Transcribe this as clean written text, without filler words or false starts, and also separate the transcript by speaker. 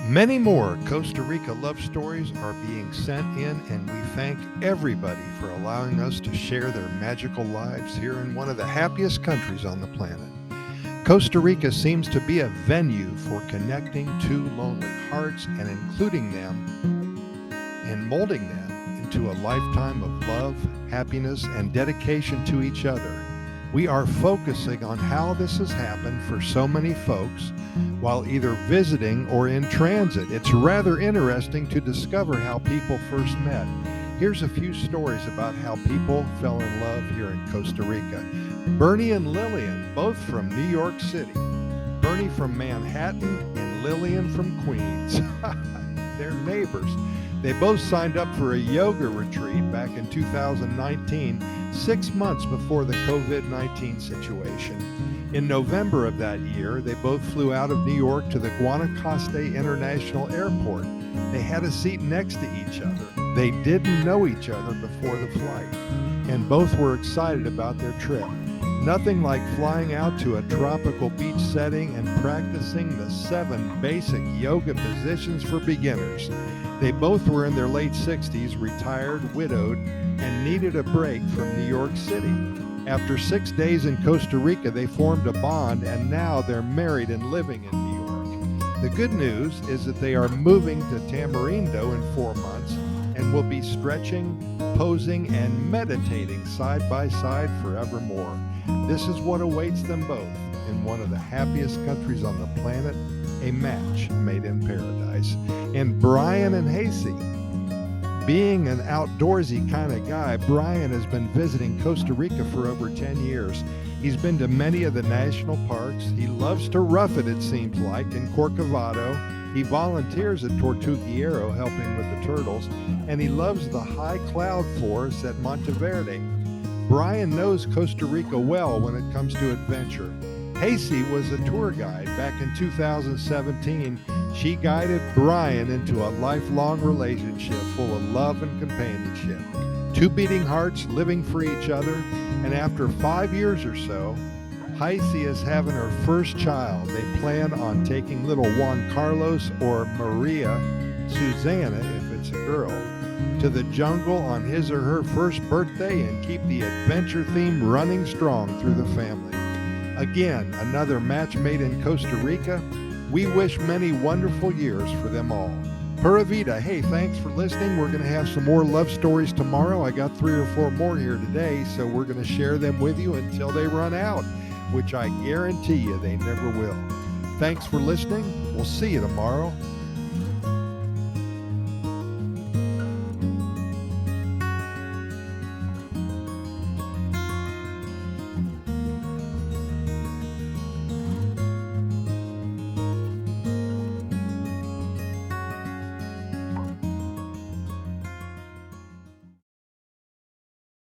Speaker 1: Many more Costa Rica love stories are being sent in, and we thank everybody for allowing us to share their magical lives here in one of the happiest countries on the planet. Costa Rica seems to be a venue for connecting two lonely hearts and including them and molding them into a lifetime of love, happiness, and dedication to each other. We are focusing on how this has happened for so many folks while either visiting or in transit. It's rather interesting to discover how people first met. Here's a few stories about how people fell in love here in Costa Rica. Bernie and Lillian, both from New York City. Bernie from Manhattan and Lillian from Queens. They're neighbors. They both signed up for a yoga retreat back in 2019, 6 months before the COVID-19 situation. In November of that year, they both flew out of New York to the Guanacaste International Airport. They had a seat next to each other. They didn't know each other before the flight, and both were excited about their trip. Nothing like flying out to a tropical beach setting and practicing the 7 basic yoga positions for beginners. They both were in their late 60s, retired, widowed, and needed a break from New York City. After 6 days in Costa Rica, they formed a bond, and now they're married and living in New York. The good news is that they are moving to Tamarindo in 4 months and will be stretching, posing, and meditating side by side forevermore. This is what awaits them both in one of the happiest countries on the planet, a match made in paradise. And Brian and Hasey, being an outdoorsy kind of guy, Brian has been visiting Costa Rica for over 10 years. He's been to many of the national parks. He loves to rough it seems like, in Corcovado. He volunteers at Tortuguero helping with the turtles, and he loves the high cloud forest at Monteverde. Brian knows Costa Rica well when it comes to adventure. Hasey was a tour guide back in 2017. She guided Brian into a lifelong relationship full of love and companionship. 2 beating hearts living for each other, and after 5 years or so, Hasey is having her first child. They plan on taking little Juan Carlos or Maria Susana, if it's a girl, to the jungle on his or her first birthday and keep the adventure theme running strong through the family. Again, another match made in Costa Rica. We wish many wonderful years for them all. Pura Vida, hey, thanks for listening. We're going to have some more love stories tomorrow. I got 3 or 4 more here today, so we're going to share them with you until they run out, which I guarantee you they never will. Thanks for listening. We'll see you tomorrow.